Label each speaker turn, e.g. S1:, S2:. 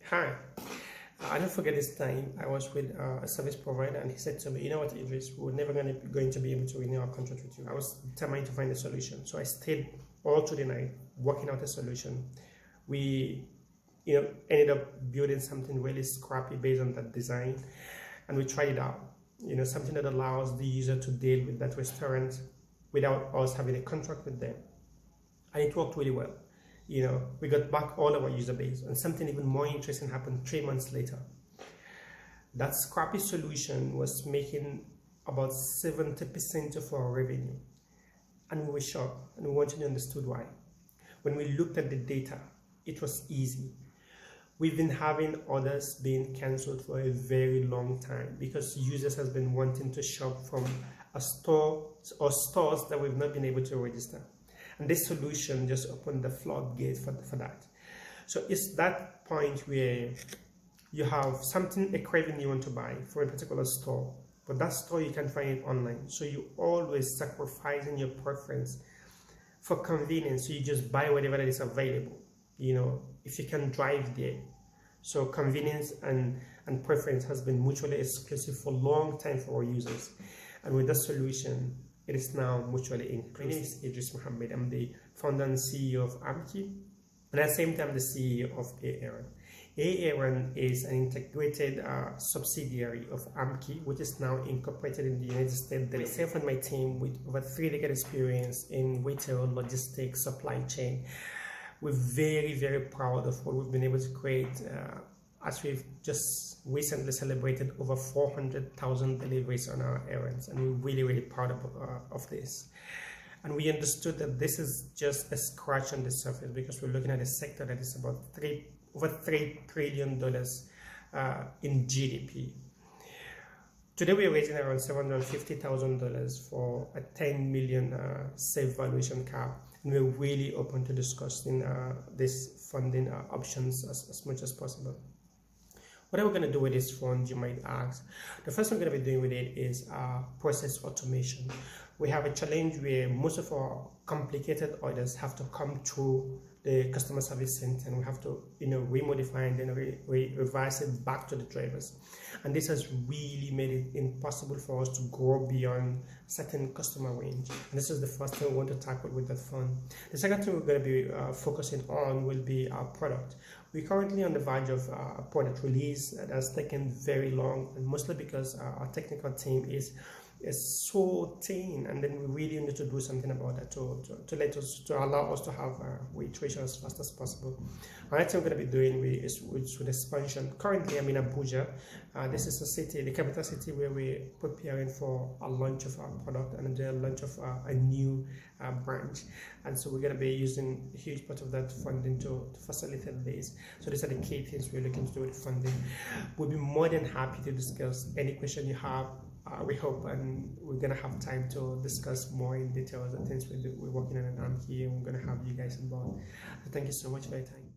S1: Hi. I don't forget this time I was with a service provider and he said to me, you know what, Idris, we're never going to be able to renew our contract with you. I was determined to find a solution. So I stayed all through the night working out a solution. We ended up building something really scrappy based on that design, and we tried it out. Something that allows the user to deal with that restaurant without us having a contract with them. And it worked really well. We got back all our user base, and something even more interesting happened 3 months later. That scrappy solution was making about 70% of our revenue, and we were shocked, and we wanted to understand why. When we looked at the data, it was easy. We've been having orders being cancelled for a very long time because users have been wanting to shop from a store or stores that we've not been able to register. And this solution just opened the floodgate for that. So it's that point where you have something, a craving you want to buy for a particular store, but that store you can find it online. So you always sacrificing your preference for convenience. So you just buy whatever that is available, if you can drive there. So convenience and preference has been mutually exclusive for a long time for our users. And with that solution, it is now mutually inclusive. My name is Idris Mohammed. I'm the founder and CEO of Amki, and at the same time the CEO of A-errand. A-errand is an integrated subsidiary of Amki, which is now incorporated in the United States. Myself and my team, with over 3 decades experience in retail, logistics, supply chain, we're very, very proud of what we've been able to create. As we've just recently celebrated over 400,000 deliveries on our errands, and we're really, really proud of this. And we understood that this is just a scratch on the surface, because we're looking at a sector that is about over $3 trillion in GDP. Today we're raising around $750,000 for a $10 million safe valuation cap, and we're really open to discussing these funding options as much as possible. What are we going to do with this fund, you might ask? The first thing we're going to be doing with it is process automation. We have a challenge where most of our complicated orders have to come through the customer service center, and we have to remodify and then revise it back to the drivers. And this has really made it impossible for us to grow beyond certain customer range. And this is the first thing we want to tackle with that fund. The second thing we're going to be focusing on will be our product. We're currently on the verge of a product release that has taken very long, and mostly because our technical team is so thin, and then we really need to do something about that to allow us to have iteration as fast as possible. Another thing we're going to be doing is with expansion. Currently, I'm in Abuja. This is a city, the capital city, where we're preparing for a launch of our product and the launch of a new branch. And so we're going to be using a huge part of that funding to facilitate this. So these are the key things we're looking to do with funding. We'll be more than happy to discuss any question you have. We hope, and we're going to have time to discuss more in detail the things we're working on Amki, and we're going to have you guys involved. So thank you so much for your time.